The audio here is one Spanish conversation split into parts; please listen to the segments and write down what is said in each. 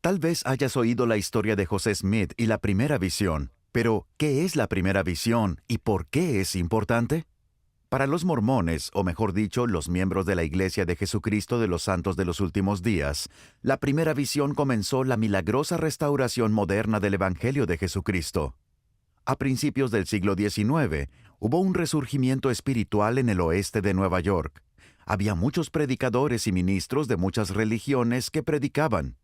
Tal vez hayas oído la historia de José Smith y la primera visión, pero ¿qué es la primera visión y por qué es importante? Para los mormones, o mejor dicho, los miembros de la Iglesia de Jesucristo de los Santos de los Últimos Días, la primera visión comenzó la milagrosa restauración moderna del Evangelio de Jesucristo. A principios del siglo XIX, hubo un resurgimiento espiritual en el oeste de Nueva York. Había muchos predicadores y ministros de muchas religiones que predicaban.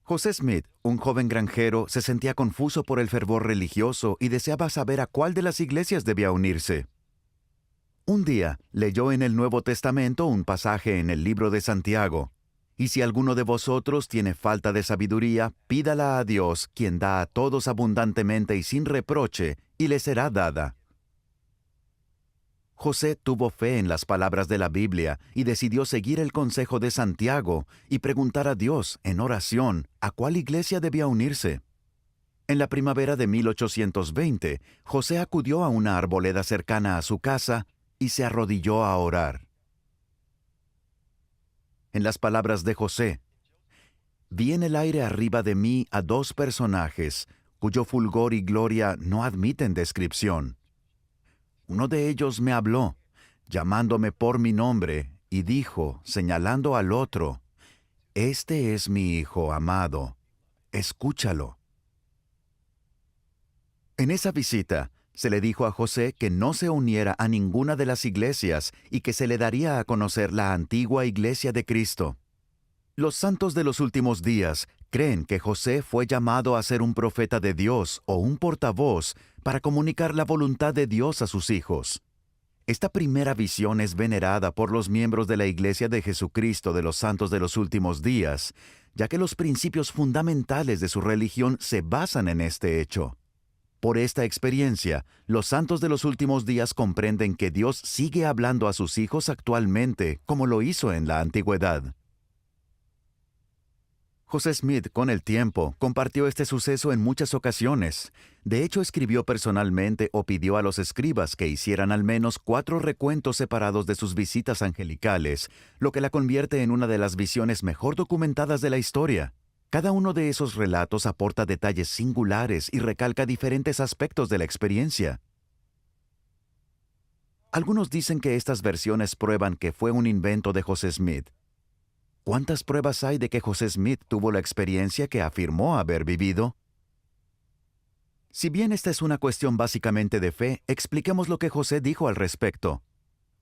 José Smith, un joven granjero, se sentía confuso por el fervor religioso y deseaba saber a cuál de las iglesias debía unirse. Un día leyó en el Nuevo Testamento un pasaje en el libro de Santiago. Y si alguno de vosotros tiene falta de sabiduría, pídala a Dios, quien da a todos abundantemente y sin reproche, y le será dada. José tuvo fe en las palabras de la Biblia y decidió seguir el consejo de Santiago y preguntar a Dios, en oración, a cuál iglesia debía unirse. En la primavera de 1820, José acudió a una arboleda cercana a su casa y se arrodilló a orar. En las palabras de José, «Vi en el aire arriba de mí a dos personajes, cuyo fulgor y gloria no admiten descripción. Uno de ellos me habló, llamándome por mi nombre, y dijo, señalando al otro, «Este es mi Hijo amado, escúchalo». En esa visita, se le dijo a José que no se uniera a ninguna de las iglesias y que se le daría a conocer la antigua iglesia de Cristo. Los santos de los últimos días creen que José fue llamado a ser un profeta de Dios o un portavoz para comunicar la voluntad de Dios a sus hijos. Esta primera visión es venerada por los miembros de la Iglesia de Jesucristo de los Santos de los Últimos Días, ya que los principios fundamentales de su religión se basan en este hecho. Por esta experiencia, los santos de los últimos días comprenden que Dios sigue hablando a sus hijos actualmente, como lo hizo en la antigüedad. José Smith, con el tiempo, compartió este suceso en muchas ocasiones. De hecho, escribió personalmente o pidió a los escribas que hicieran al menos 4 recuentos separados de sus visitas angelicales, lo que la convierte en una de las visiones mejor documentadas de la historia. Cada uno de esos relatos aporta detalles singulares y recalca diferentes aspectos de la experiencia. Algunos dicen que estas versiones prueban que fue un invento de José Smith. ¿Cuántas pruebas hay de que José Smith tuvo la experiencia que afirmó haber vivido? Si bien esta es una cuestión básicamente de fe, expliquemos lo que José dijo al respecto.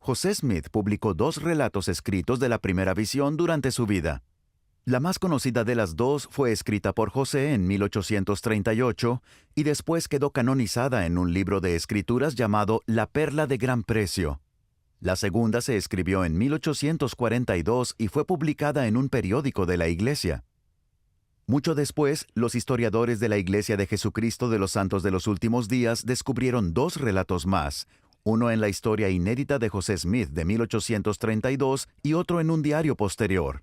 José Smith publicó 2 relatos escritos de la primera visión durante su vida. La más conocida de las 2 fue escrita por José en 1838 y después quedó canonizada en un libro de escrituras llamado La Perla de Gran Precio. La segunda se escribió en 1842 y fue publicada en un periódico de la Iglesia. Mucho después, los historiadores de la Iglesia de Jesucristo de los Santos de los Últimos Días descubrieron 2 relatos más, uno en la historia inédita de José Smith de 1832 y otro en un diario posterior.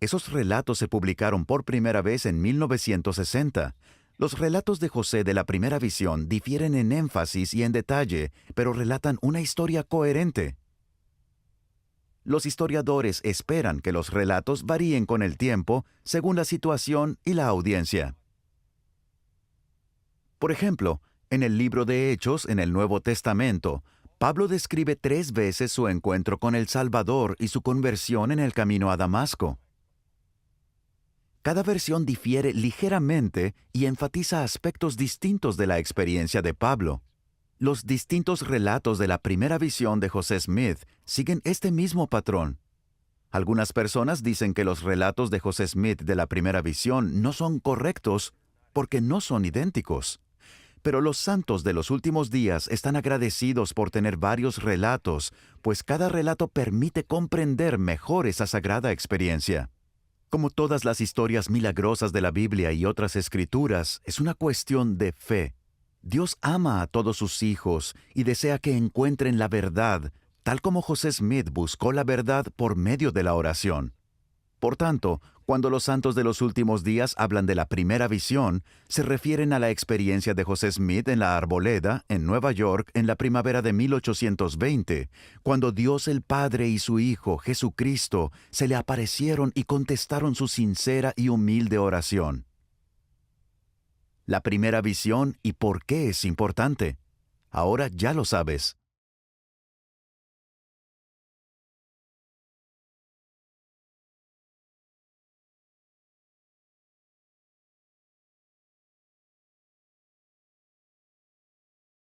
Esos relatos se publicaron por primera vez en 1960. Los relatos de José de la primera visión difieren en énfasis y en detalle, pero relatan una historia coherente. Los historiadores esperan que los relatos varíen con el tiempo según la situación y la audiencia. Por ejemplo, en el libro de Hechos, en el Nuevo Testamento, Pablo describe 3 veces su encuentro con el Salvador y su conversión en el camino a Damasco. Cada versión difiere ligeramente y enfatiza aspectos distintos de la experiencia de Pablo. Los distintos relatos de la primera visión de José Smith siguen este mismo patrón. Algunas personas dicen que los relatos de José Smith de la primera visión no son correctos porque no son idénticos. Pero los santos de los últimos días están agradecidos por tener varios relatos, pues cada relato permite comprender mejor esa sagrada experiencia. Como todas las historias milagrosas de la Biblia y otras escrituras, es una cuestión de fe. Dios ama a todos sus hijos y desea que encuentren la verdad, tal como José Smith buscó la verdad por medio de la oración. Por tanto, Cuando los santos de los últimos días hablan de la primera visión, se refieren a la experiencia de José Smith en la Arboleda, en Nueva York, en la primavera de 1820, cuando Dios el Padre y su Hijo, Jesucristo, se le aparecieron y contestaron su sincera y humilde oración. La primera visión y por qué es importante. Ahora ya lo sabes.